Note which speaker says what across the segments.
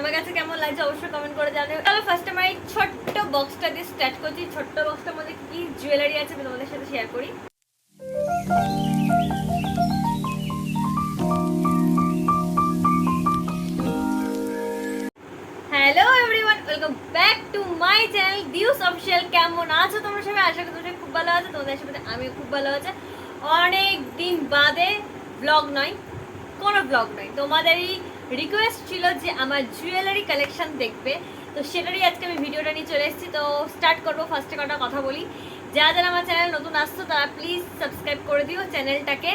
Speaker 1: আমার কাছে কেমন লাগছে অবশ্যই কমেন্ট করে জানাবে। তাহলে ফার্স্ট আমার এই ছোট্ট বক্সটা দিয়ে স্টার্ট করছি। ছোট্ট বক্সটার মধ্যে কি জুয়েলারি আছে আমি তোমাদের সাথে শেয়ার করি। Hello everyone, welcome back to my channel দিউস অফিসিয়াল। কেমন আছো তোমরা সবাই? আশা করি তোমরা খুব ভালো আছো। তোমাদের সাথে আমিও খুব ভালো আছি। অনেক দিন বাদে ব্লগ নয়, কোনো ব্লগ নয়, তোমাদেরই রিকোয়েস্ট ছিল যে আমার জুয়েলারি কালেকশন দেখবে, তো সেটারই আজকে আমি ভিডিওটা নিয়ে চলে এসেছি। তো স্টার্ট করবো। ফার্স্টে কটা কথা বলি, যারা যারা আমার চ্যানেল নতুন আসছো তারা প্লিজ সাবস্ক্রাইব করে দিও চ্যানেলটাকে।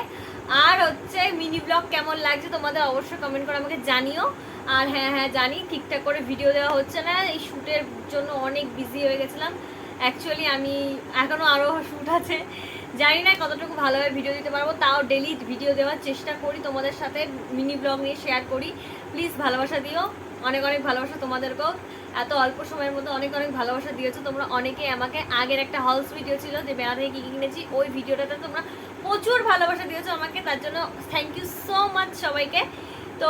Speaker 1: আর হচ্ছে মিনি ব্লগ কেমন লাগছে তোমাদের অবশ্যই কমেন্ট করে আমাকে জানিও। আর হ্যাঁ জানি ঠিকঠাক করে ভিডিও দেওয়া হচ্ছে না, এই শ্যুটের জন্য অনেক বিজি হয়ে গেছিলাম। অ্যাকচুয়ালি আমি এখনও আরও শ্যুট আছে, জানি না কতটুকু ভালোভাবে ভিডিও দিতে পারবো, তাও ডেলি ভিডিও দেওয়ার চেষ্টা করি, তোমাদের সাথে মিনি ব্লগ নিয়ে শেয়ার করি। প্লিজ ভালোবাসা দিও, অনেক অনেক ভালোবাসা তোমাদেরকেও। এত অল্প সময়ের মধ্যে অনেক অনেক ভালোবাসা দিয়েছো তোমরা অনেকে আমাকে। আগের একটা হলস ভিডিও ছিল যে মেলা থেকে কী কী কিনেছি, ওই ভিডিওটাতে তোমরা প্রচুর ভালোবাসা দিয়েছো আমাকে, তার জন্য থ্যাংক ইউ সো মাচ সবাইকে। তো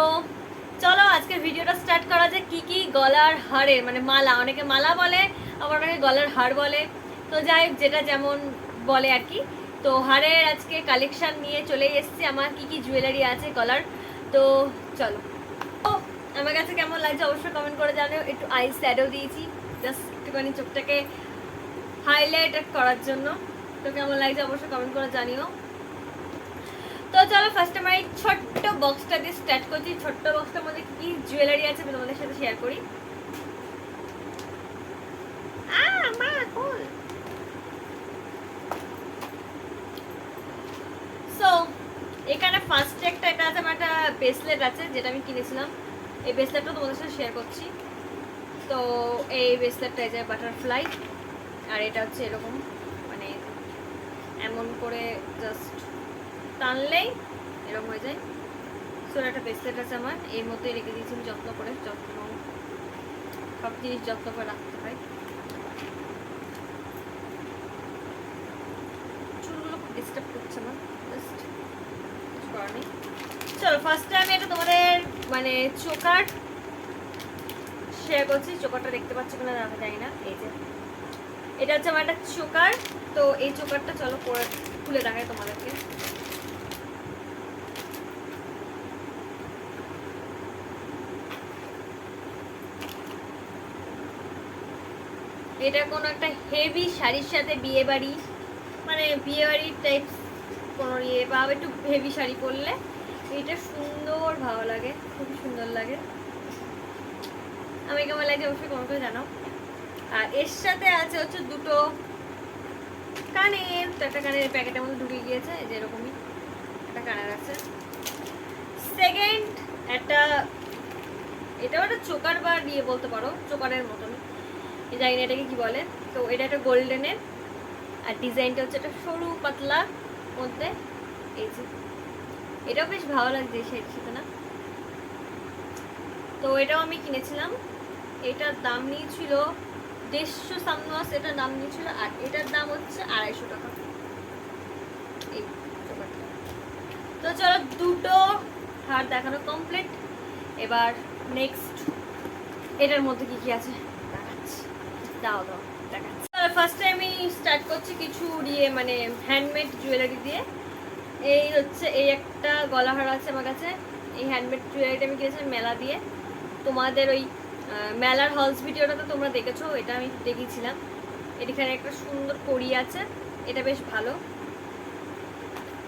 Speaker 1: চলো আজকের ভিডিওটা স্টার্ট করা যায়। কি কি গলার হারের মানে মালা, অনেকে মালা বলে আবার অনেকে গলার হার বলে, তো যাই হোক যেটা যেমন বলে আর কি। তো হারের আজকে কালেকশন নিয়ে চলে এসেছি, আমার কি কি জুয়েলারি আছে গলার। তো চলো, আমার কাছে কেমন লাগছে অবশ্যই কমেন্ট করে জানিও। একটু আই শ্যাডো দিয়েছি জাস্ট একটুখানি চোখটাকে হাইলাইট করার জন্য, তো কেমন লাগছে অবশ্যই কমেন্ট করে জানিও। তো চলো ফার্স্ট আমার এই ছোট্ট বক্সটা দিয়ে স্টার্ট করছি। ছোট্ট বক্সটার মধ্যে কি জুয়েলারি আছে আমি তোমাদের সাথে শেয়ার করি। সো এখানে ফার্স্ট একটা এটা আছে, আমার একটা ব্রেসলেট আছে যেটা আমি কিনেছিলাম। এই ব্রেসলেটটা তোমাদের সাথে শেয়ার করছি। তো এই ব্রেসলেটটা এই যে বাটারফ্লাই, আর এটা হচ্ছে এরকম মানে এমন করে জাস্ট টানলেই এরকম হয়ে যায়। সো একটা ব্রেসলেট আছে আমার, এর মধ্যে রেখে দিয়েছি আমি যত্ন করে। সব জিনিস যত্ন করে রাখতে হয়। চুলগুলো খুব ডিস্টার্ব করছে আমার, জাস্ট কিছু করার নেই। চলো ফার্স্টে আমি এটা তোমাদের মানে চোকার শেয়ার করছি। চোকারটা দেখতে পাচ্ছ কিনা দেখা যায় না, এই যে এটা হচ্ছে আমার একটা চোকার। তো এই চোকারটা চলো খুলে দেখাই তোমাদেরকে। এটা কোনো একটা হেভি শাড়ির সাথে বিয়ে বাড়ি মানে বিয়ে বাড়ির টাইপ কোনো ইয়ে বা একটু হেভি শাড়ি পরলে এটা সুন্দর ভালো লাগে, খুবই সুন্দর লাগে। আমি কেমন লাগে অবশ্যই কমেন্ট করে জানাও। আর এর সাথে আছে হচ্ছে দুটো কানের, তো একটা কানের প্যাকেটের মধ্যে ঢুকে গিয়েছে, এই যে এরকমই একটা কানের আছে। সেকেন্ড একটা, এটাও একটা চোকার বা দিয়ে বলতে পারো, চোকারের মতন, জানি না এটাকে কি বলে। তো এটা একটা গোল্ডেনের, আর ডিজাইনটা হচ্ছে একটা সরু পাতলা মধ্যে, এই যে এটাও বেশ ভালো লাগছে এই সাথে না। তো এটাও আমি কিনেছিলাম, এটার দাম নিয়েছিল 150 সামনাস, এটার দাম নিয়েছিল, আর এটার দাম হচ্ছে 250 টাকা এই চোকারটা। তো চলো দুটো হার দেখানো কমপ্লিট। এবার নেক্সট এটার মধ্যে কি কি আছে দেখাচ্ছি, দাও দেখাচ্ছি। ফার্স্টে আমি স্টার্ট করছি কিছু দিয়ে মানে হ্যান্ডমেড জুয়েলারি দিয়ে। এই হচ্ছে এই একটা গলাহার আছে আমার কাছে, এই হ্যান্ডমেড জুয়েলারিটা আমি কিনেছিলাম মেলা দিয়ে। তোমাদের ওই মেলার হলস ভিডিওটা তো তোমরা দেখেছো, এটা আমি দেখিয়েছিলাম। এখানে একটা সুন্দর কড়ি আছে, এটা বেশ ভালো।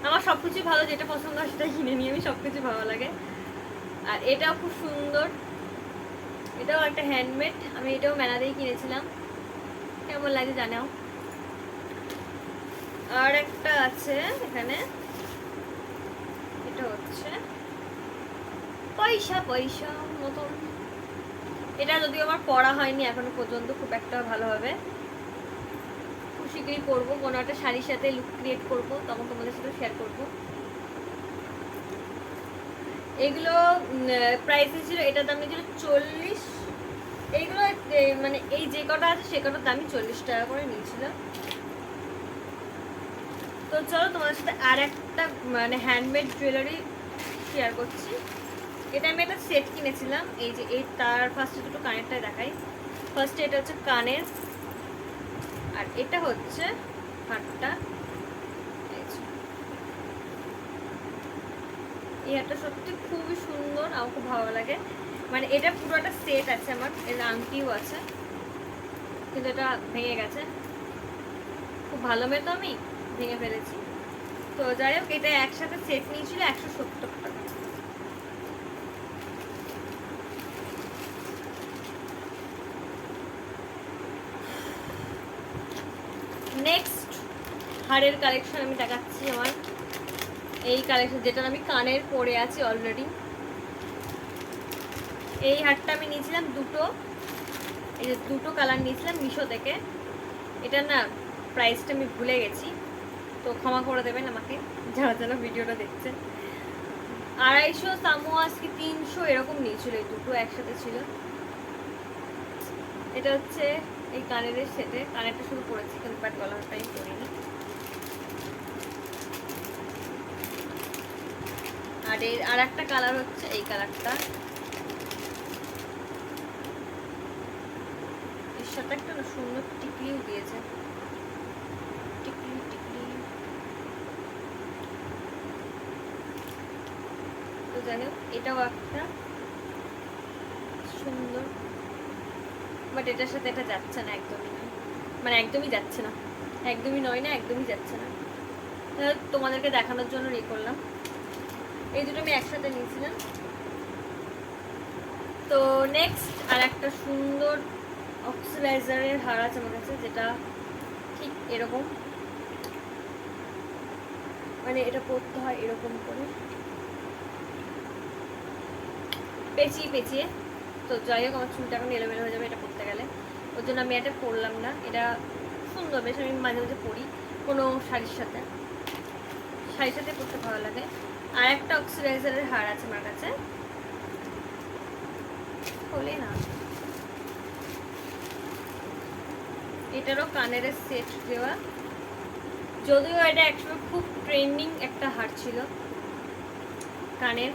Speaker 1: আমার সব কিছু ভালো, যেটা পছন্দ হয় সেটা কিনে নিই আমি, সব কিছু ভালো লাগে। আর এটাও খুব সুন্দর, এটাও একটা হ্যান্ডমেড, আমি এটাও মেলা দিয়ে কিনেছিলাম। কেমন লাগে জানাও। আর একটা আছে এখানে, এটা হচ্ছে পয়সা পয়সা মতন। এটা যদিও আমার পড়া হয়নি এখনো পর্যন্ত খুব একটা ভালোভাবে, খুব শীঘ্রই পরবো, কোনো একটা শাড়ির সাথে লুক ক্রিয়েট করবো, তখন তোমাদের সাথে শেয়ার করবো। এগুলো প্রাইস ছিল, এটার দাম ছিল 40। এইগুলো মানে এই যে কটা আছে সে কটার দামই 40 টাকা করে নিয়েছিল। তো চলো তোমাদের সাথে আর একটা মানে হ্যান্ডমেড জুয়েলারি শেয়ার করছি। এটা আমি একটা সেট কিনেছিলাম। এই যে এই তার ফার্স্টে দুটো কানেরটা দেখাই। ফার্স্টে এটা হচ্ছে কানের, আর এটা হচ্ছে হারটা। এই হারটা সত্যি খুবই সুন্দর, আমার খুব ভালো লাগে। মানে এটা পুরো একটা সেট আছে আমার, এর আংটিও আছে, কিন্তু এটা ভেঙে গেছে। খুব ভালো মেয়ে তো, আমি ভেঙে ফেলেছি। তো যাই হোক, এটা একসাথে সেট নিয়েছিল 170 টাকা। নেক্সট হারের কালেকশন আমি দেখাচ্ছি। আমার এই কালেকশন, যেটা আমি কানের পরে আছি অলরেডি। এই হারটা আমি নিয়েছিলাম দুটো, এই যে দুটো কালার নিয়েছিলাম মিশো থেকে। এটা না প্রাইসটা আমি ভুলে গেছি, তো ক্ষমা করে দেবেন আমাকে যারা যারা ভিডিওটা দেখছেন। 250 সামোয়াস কি 300 এরকম নিয়েছিল, এই দুটো একসাথে ছিল। এটা হচ্ছে এই কানের সেটে, কানেরটা শুধু পরেছি কিন্তু প্যাট কলারটাই পরিনি। আর এর আর একটা কালার হচ্ছে এই কালারটা, এর সাথে একটা সুন্দর টিকলিও দিয়েছে, টিকলি টিকলি। তো যাই হোক, এটাও একটা সুন্দর, বাট এটার সাথে এটা যাচ্ছে না, একদমই নয়, মানে একদমই যাচ্ছে না, একদমই নয় না, একদমই যাচ্ছে না। তোমাদেরকে দেখানোর জন্য করলাম। এই দুটো আমি একসাথে নিয়েছিলাম। তো নেক্সট আর একটা সুন্দর অক্সিডাইজারের হার আছে আমার কাছে, যেটা ঠিক এরকম, মানে এটা পরতে হয় এরকম করে পেঁচিয়ে পেঁচিয়ে। তো যাই হোক, আমার চুলটা এখন এলোমেলো হয়ে যাবে এটা পরতে গেলে, ওর জন্য আমি এটা পরলাম না। এটা সুন্দর বেশ, আমি মাঝে মাঝে পরি কোনো শাড়ির সাথে, শাড়ির সাথে পরতে ভালো লাগে। আর একটা অক্সিডাইজারের হার আছে আমার কাছে, খোলে না, এটারও কানের সেট দেওয়া। যদিও এটা একসময় খুব ট্রেন্ডিং একটা হার ছিল কানের।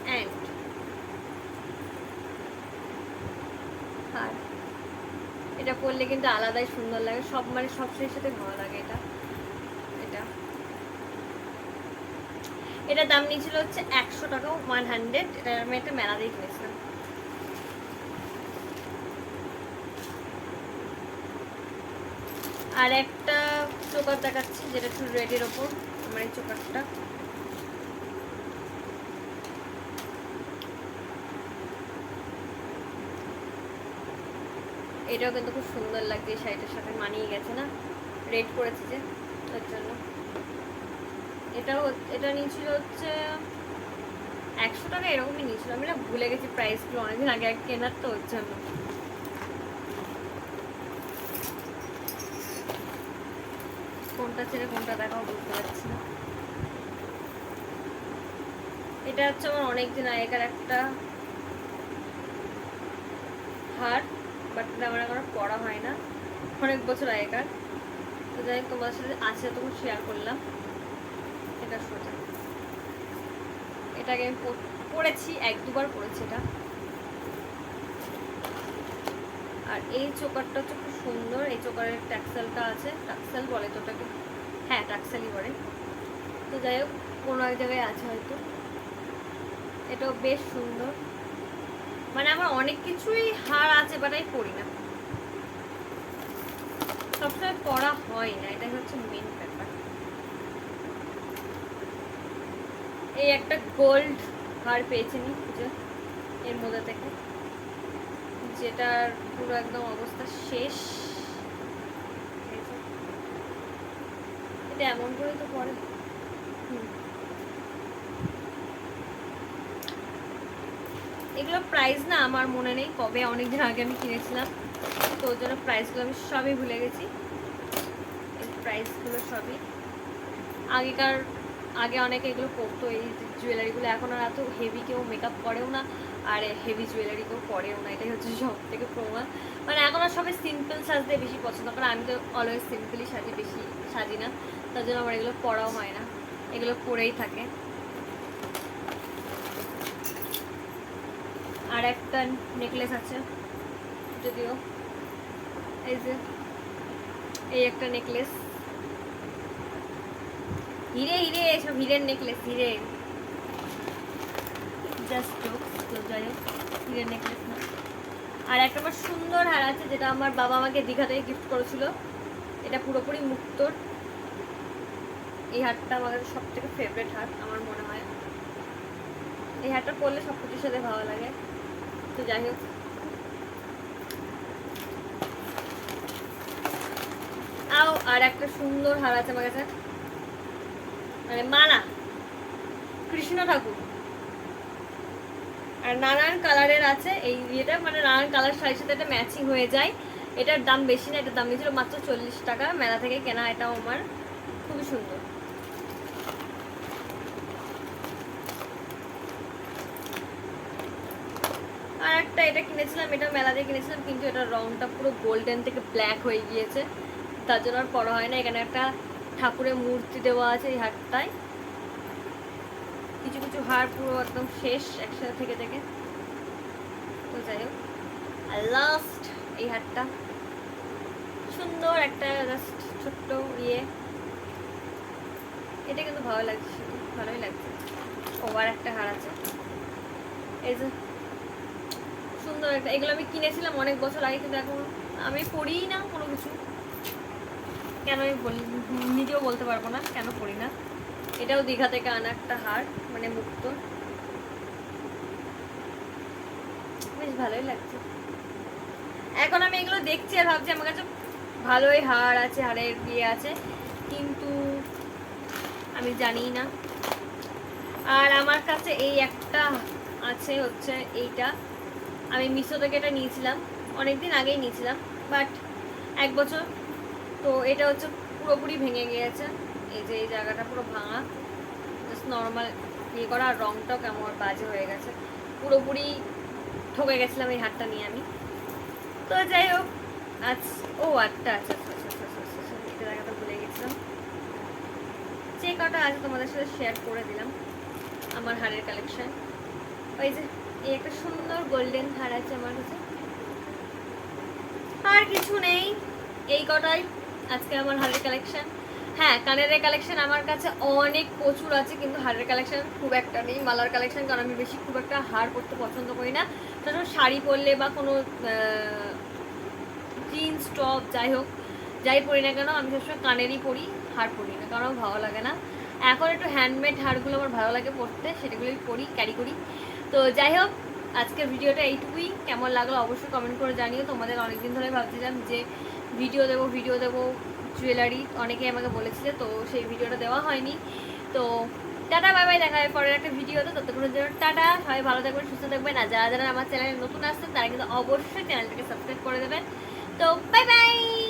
Speaker 1: অ্যান্ড হার এটা পরলে কিন্তু আলাদাই সুন্দর লাগে, সব মানে সব কিছুর সাথে ভালো লাগে। এটা এটা এটার দাম নিয়েছিল হচ্ছে 100 টাকা, 100। এটা আমি একটা মেলা দিয়ে কিনেছিলাম। আর একটা চোকার দেখাচ্ছি, যেটা একটু রেডের ওপর, আমার এই চোকারটা। এটাও কিন্তু খুব সুন্দর লাগছে, এই শাড়িটার সাথে মানিয়ে গেছে না, রেড করেছি যে তার জন্য। এটা নিয়েছিল হচ্ছে 100 টাকা এরকমই নিয়েছিল, আমি না ভুলে গেছি প্রাইসগুলো, অনেকদিন আগে কেনার তো ওর জন্য। কোনটা ছেড়ে কোনটা দেখাও বুঝতে পারছি না। এটা হচ্ছে আমার অনেকদিন আগেকার একটা হার, বাট এটা আমার এখনো পড়া হয় না, অনেক বছর আগেকার। তো যাই হোক, তোমাদের সাথে আছে তখন শেয়ার করলাম। এটা সোজা, এটাকে আমি পড়েছি, 1-2 বার পড়েছি এটা। আর এই চোকারটা হচ্ছে খুব সুন্দর, এই চোকারের ট্যাক্সেলটা আছে, ট্যাক্সেল বলে তো ওটাকে, হ্যাঁ ট্যাক্সেলই বলে। তো যাই হোক, কোনো এক জায়গায় আছে হয়তো। এটাও বেশ সুন্দর, মানে আমার অনেক কিছুই হার আছে, বাট আমি পড়ি না, সবসময় পড়া হয় না, এটাই হচ্ছে মেন ব্যাপার। এই একটা গোল্ড হার পেয়েছি নি এর মধ্যে থেকে, যেটার পুরো একদম অবস্থা শেষ। এটা এমন করে তো পরে এগুলো প্রাইস না আমার মনে নেই, কবে অনেকদিন আগে আমি কিনেছিলাম, তো ওর জন্য প্রাইসগুলো আমি সবই ভুলে গেছি। এই প্রাইসগুলো সবই আগে অনেকে এগুলো পরতো, এই জুয়েলারিগুলো। এখন আর এত হেভি কেউ মেকআপ করেও না, আর হেভি জুয়েলারি কেউ পরেও না, এটাই হচ্ছে সব থেকে প্রমাণ। মানে এখন আর সবাই সিম্পল সাজতে বেশি পছন্দ করে, আমি তো অলওয়েজ সিম্পলই সাজি, বেশি সাজি না, তার জন্য আমার এগুলো পরাও হয় না, এগুলো পরেই থাকে। আর একটা নেকলেস আছে, যদিও এই যে এই একটা নেকলেস, হিরে হিরে সব হিরের নেকলেস, হিরে জাস্ট তো যাই হোক, হিরের নেকলেস না। আর একটা আমার সুন্দর হার আছে, যেটা আমার বাবা আমাকে দীঘা থেকে গিফট করেছিল। এটা পুরোপুরি মুক্তোর। এই হারটা আমার কাছে সব থেকে ফেভারিট হার আমার মনে হয়। এই হারটা পরলে সব কিছুর সাথে ভালো লাগে। তো যাই হোক, আর একটা সুন্দর হার আছে আমার কাছে, মানে মালা, কৃষ্ণ ঠাকুর, আর নানান কালারের আছে। এই ইয়েটা মানে নানান কালার শাড়ির সাথে এটা ম্যাচিং হয়ে যায়। এটার দাম বেশি না, এটার দাম নিয়েছিল মাত্র 40 টাকা, মেলা থেকে কেনা। এটাও আমার খুবই সুন্দর। আর একটা এটা কিনেছিলাম, এটা মেলা থেকে কিনেছিলাম, কিন্তু এটার রংটা পুরো গোল্ডেন থেকে ব্ল্যাক হয়ে গিয়েছে, তার জন্য আর পরা হয় না। এখানে একটা ঠাকুরের মূর্তি দেওয়া আছে এই হারটায়। কিছু কিছু হার পুরো একদম শেষ একসাথে থেকে থেকে। তো যাই হোক, আর লাস্ট এই হারটা সুন্দর একটা জাস্ট ছোট্ট ইয়ে, এটা কিন্তু ভালো লাগছে, ভালোই লাগছে। ওভার একটা হার আছে, এই যে সুন্দর একটা। এগুলো আমি কিনেছিলাম অনেক বছর আগে, কিন্তু এখন আমি পড়িই না কোনো কিছু। কেন আমি নিজেও বলতে পারবো না কেন পড়ি না। এটাও দীঘা থেকে আনা একটা হার, মানে মুক্ত, বেশ ভালোই লাগছে। এখন আমি এগুলো দেখছি আর ভাবছি আমার কাছে ভালোই হার আছে, হারের বিয়ে আছে, কিন্তু আমি জানি না। আর আমার কাছে এই একটা আছে, হচ্ছে এইটা। আমি মিশো থেকে এটা নিয়েছিলাম, অনেকদিন আগেই নিয়েছিলাম, বাট 1 বছর। তো এটা হচ্ছে পুরোপুরি ভেঙে গিয়েছে, এই যে এই জায়গাটা পুরো ভাঙা, জাস্ট নর্মাল ইয়ে করা। আর রঙটাও কেমন বাজে হয়ে গেছে, পুরোপুরি ঠকে গেছিলাম এই হারটা নিয়ে আমি। তো যাই হোক, আচ্ছা আচ্ছা এটা দেখাতে ভুলে গেছিলাম। যে কটা আছে তোমাদের সাথে শেয়ার করে দিলাম আমার হারের কালেকশন। ওই যে এই একটা সুন্দর গোল্ডেন হার আছে আমার কাছে, আর কিছু নেই। এই কটাই আজকে আমার হারের কালেকশন। হ্যাঁ, কানের কালেকশন আমার কাছে অনেক প্রচুর আছে, কিন্তু হারের কালেকশন খুব একটা নেই। মালার কালেকশন, কারণ আমি বেশি খুব একটা হার পরতে পছন্দ করি না। তাছাড়া শাড়ি পরলে বা কোনো জিন্স টপ যাই হোক, যাই পরি না কেন, আমি সবসময় কানেরই পরি, হার পরি না, কারণ ভালো লাগে না। এখন একটু হ্যান্ডমেড হারগুলো আমার ভালো লাগে পরতে, সেটাগুলোই পরি, ক্যারি করি। তো যাই হোক, আজকের ভিডিওটা এইটুকুই। কেমন লাগলো অবশ্যই কমেন্ট করে জানিও। তোমাদের অনেকদিন ধরে ভাবছিলাম যে ভিডিও দেবো জুয়েলারি, অনেকে আমাকে বলেছিলে, তো সেই ভিডিওটা দেওয়া হয়নি। তো টাটা, বাই বাই, দেখা হয় পরের একটা ভিডিওতে। ততক্ষণের জন্য টাটা, সবাই ভালো থাকবেন, সুস্থ থাকবেন। আর যারা যারা আমার চ্যানেলে নতুন আসছেন তারা কিন্তু অবশ্যই চ্যানেলটাকে সাবস্ক্রাইব করে দেবেন। তো বাই বাই।